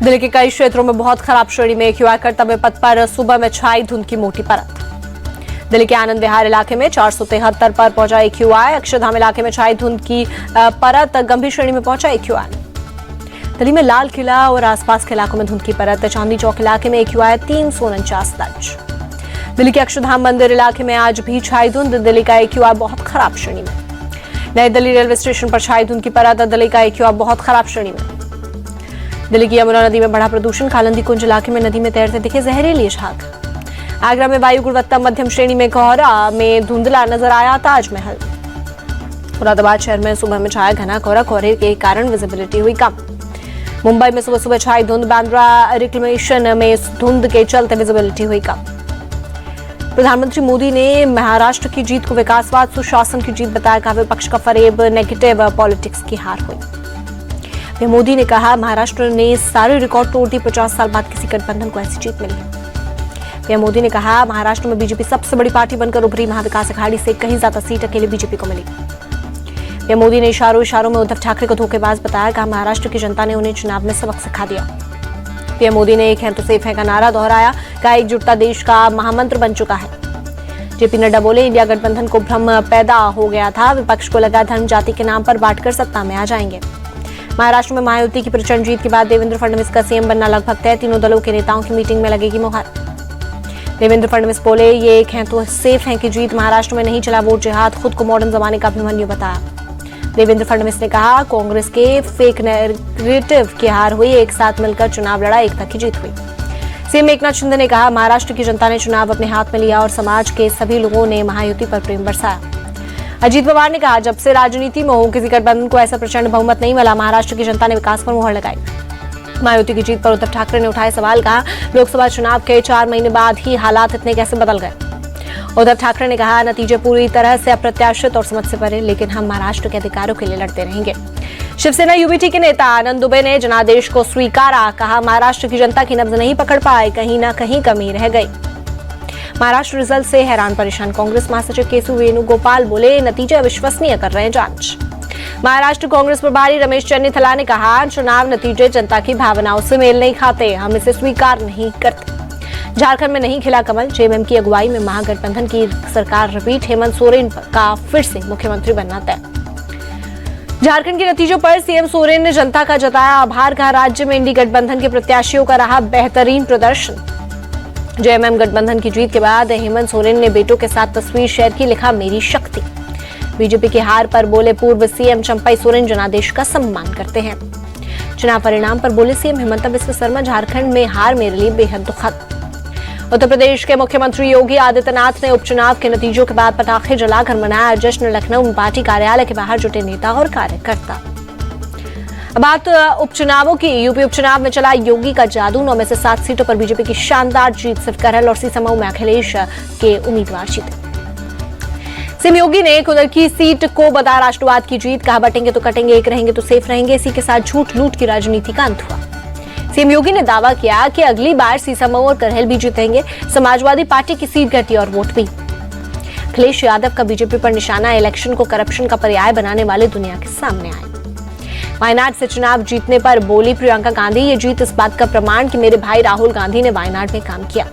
दिल्ली के कई क्षेत्रों में बहुत खराब श्रेणी में एक्यूआई कर्तव्य पथ पर सुबह में छाई धुंध की मोटी परत। दिल्ली के आनंद विहार इलाके में 473 पर पहुंचा एक्यूआई। अक्षरधाम इलाके में छाई धुंध की परत, गंभीर श्रेणी में पहुंचा एक्यूआई। दिल्ली में लाल किला और आसपास के इलाकों में धुंध की परत। चांदनी चौक इलाके में एक्यूआई 349 दर्ज। दिल्ली के अक्षरधाम मंदिर इलाके में आज भी छाई धुंध। दिल्ली का एक्यूआई बहुत खराब श्रेणी में। नई दिल्ली रेलवे स्टेशन पर छाई धुंध की परत। दिल्ली का एक्यूआई बहुत खराब श्रेणी में। दिल्ली की यमुना नदी में बढ़ा प्रदूषण। कालिंदी कुंज इलाके में नदी में तैरते दिखे जहरीले झाग। आगरा में वायु गुणवत्ता मध्यम श्रेणी में। कोहरा में धुंधला नजर आया ताजमहल। मुरादाबाद शहर में सुबह में छाया घना कोहरा। कोहरे के कारण विजिबिलिटी हुई कम। मुंबई में सुबह सुबह छाई धुंध। बांद्रा रिक्लेमेशन में धुंध के चलते विजिबिलिटी हुई कम। प्रधानमंत्री मोदी ने महाराष्ट्र की जीत को विकासवाद सुशासन की जीत बताया। कहा विपक्ष का फरेब नेगेटिव पॉलिटिक्स की हार हुई। मोदी ने कहा महाराष्ट्र ने सारे रिकॉर्ड तोड़ दिए। 50 साल बाद किसी गठबंधन को ऐसी जीत मिली। पीएम मोदी ने कहा महाराष्ट्र में बीजेपी सबसे बड़ी पार्टी बनकर उभरी। महाविकास अघाड़ी से कहीं ज्यादा सीट अकेले बीजेपी को मिली। पीएम मोदी ने इशारों में उद्धव ठाकरे को धोखेबाज बताया। कहा महाराष्ट्र की जनता ने उन्हें चुनाव में सबक सिखा दिया। पीएम मोदी ने एक है तो सेफ है का नारा दोहराया। कहा एकजुटता देश का महामंत्र बन चुका है। जेपी नड्डा बोले इंडिया गठबंधन को भ्रम पैदा हो गया था। विपक्ष को लगा धर्म जाति के नाम पर बांटकर सत्ता में आ जाएंगे। महाराष्ट्र में महायुति की प्रचंड जीत के बाद देवेंद्र फडणवीस का सीएम बनना लगभग तय। तीनों दलों के नेताओं की मीटिंग में लगेगी मुहर। देवेंद्र फडणवीस बोले ये एक है तो सेफ है की जीत। महाराष्ट्र में नहीं चला वोट जिहाद। खुद को मॉडर्न जमाने का अभिमन्यु बताया। देवेंद्र फडणवीस ने कहा कांग्रेस के फेक नैरेटिव की हार हुई। एक साथ मिलकर चुनाव लड़ा, एकता की जीत हुई। सीएम एकनाथ शिंदे ने कहा महाराष्ट्र की जनता ने चुनाव अपने हाथ में लिया और समाज के सभी लोगों ने महायुति पर प्रेम बरसाया। अजीत पवार ने कहा जब से राजनीति में हो किसी गठबंधन को ऐसा प्रचंड बहुमत नहीं मिला। महाराष्ट्र की जनता ने विकास पर मुहर लगाई। महायुति की जीत पर उद्धव ठाकरे ने उठाए सवाल। कहा लोकसभा चुनाव के 4 महीने बाद ही हालात इतने कैसे बदल गए। उद्धव ठाकरे ने कहा नतीजे पूरी तरह से अप्रत्याशित और समझ से परे, लेकिन हम महाराष्ट्र के अधिकारों के लिए लड़ते रहेंगे। शिवसेना यूबीटी के नेता आनंद दुबे ने जनादेश को स्वीकारा। कहा महाराष्ट्र की जनता की नब्ज नहीं पकड़ पाए, कहीं ना कहीं कमी रह गई। महाराष्ट्र रिजल्ट से हैरान परेशान कांग्रेस महासचिव केशव वेणुगोपाल बोले नतीजे अविश्वसनीय कर रहे हैं जांच। महाराष्ट्र कांग्रेस प्रभारी रमेश चन्नीथला ने कहा चुनाव नतीजे जनता की भावनाओं से मेल नहीं खाते, हम इसे स्वीकार नहीं करते। झारखंड में नहीं खिला कमल। जेएमएम की अगुवाई में महागठबंधन की सरकार रिपीट। हेमंत सोरेन का फिर से मुख्यमंत्री बनना तय। झारखंड के नतीजों पर सीएम सोरेन ने जनता का जताया आभार। कहा राज्य में इंडी गठबंधन के प्रत्याशियों का रहा बेहतरीन प्रदर्शन। जेएमएम गठबंधन की जीत के बाद हेमंत सोरेन ने बेटों के साथ तस्वीर शेयर की। लिखा मेरी शक्ति। बीजेपी की हार पर बोले पूर्व सीएम चंपई सोरेन जनादेश का सम्मान करते हैं। चुनाव परिणाम पर बोले सीएम हिमंता बिस्वा शर्मा झारखंड में हार मेरे लिए बेहद दुखद। उत्तर प्रदेश के मुख्यमंत्री योगी आदित्यनाथ ने उपचुनाव के नतीजों के बाद पटाखे जलाकर मनाया जश्न। लखनऊ में पार्टी कार्यालय के बाहर जुटे नेता और कार्यकर्ता। बात उपचुनावों की। यूपी उपचुनाव में चला योगी का जादू। 9 में से 7 सीटों पर बीजेपी की शानदार जीत। सिर्फ करहल और सीसमऊ में अखिलेश के उम्मीदवार जीते। सीएम योगी ने कुदर की सीट को बताया राष्ट्रवाद की जीत। कहा बटेंगे तो कटेंगे, एक रहेंगे तो सेफ रहेंगे। इसी के साथ झूठ लूट की राजनीति का अंत हुआ। सीएम योगी ने दावा किया कि अगली बार सीसमऊ और करहल भी जीतेंगे। समाजवादी पार्टी की सीट घटी और वोट भी। अखिलेश यादव का बीजेपी पर निशाना इलेक्शन को करप्शन का पर्याय बनाने वाले दुनिया के सामने आए। वायनाड से चुनाव जीतने पर बोली प्रियंका गांधी ये जीत इस बात का प्रमाण कि मेरे भाई राहुल गांधी ने वायनाड में काम किया।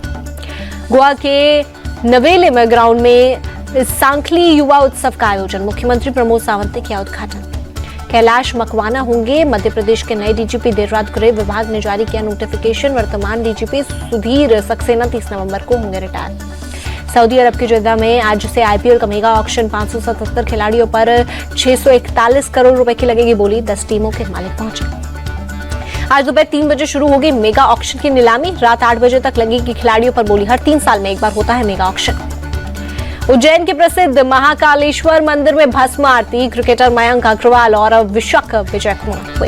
गोवा के नवेले में ग्राउंड में सांखली युवा उत्सव का आयोजन। मुख्यमंत्री प्रमोद सावंत ने किया उद्घाटन। कैलाश मकवाना होंगे मध्य प्रदेश के नए डीजीपी। देर रात गृह विभाग ने जारी किया नोटिफिकेशन। वर्तमान डीजीपी सुधीर सक्सेना 30 नवंबर को होंगे रिटायर। सऊदी अरब की जेद्दा में आज से आईपीएल का मेगा ऑक्शन। 577 खिलाड़ियों पर 641 करोड़ रुपए की लगेगी बोली। 10 टीमों के मालिक पहुंचे। आज दोपहर 3 बजे शुरू होगी मेगा ऑक्शन की नीलामी। रात 8 बजे तक लगेगी खिलाड़ियों पर बोली। हर 3 साल में एक बार होता है मेगा ऑक्शन। उज्जैन के प्रसिद्ध महाकालेश्वर मंदिर में भस्म आरती। क्रिकेटर मयंक अग्रवाल और विशाख विजय कुमार हुए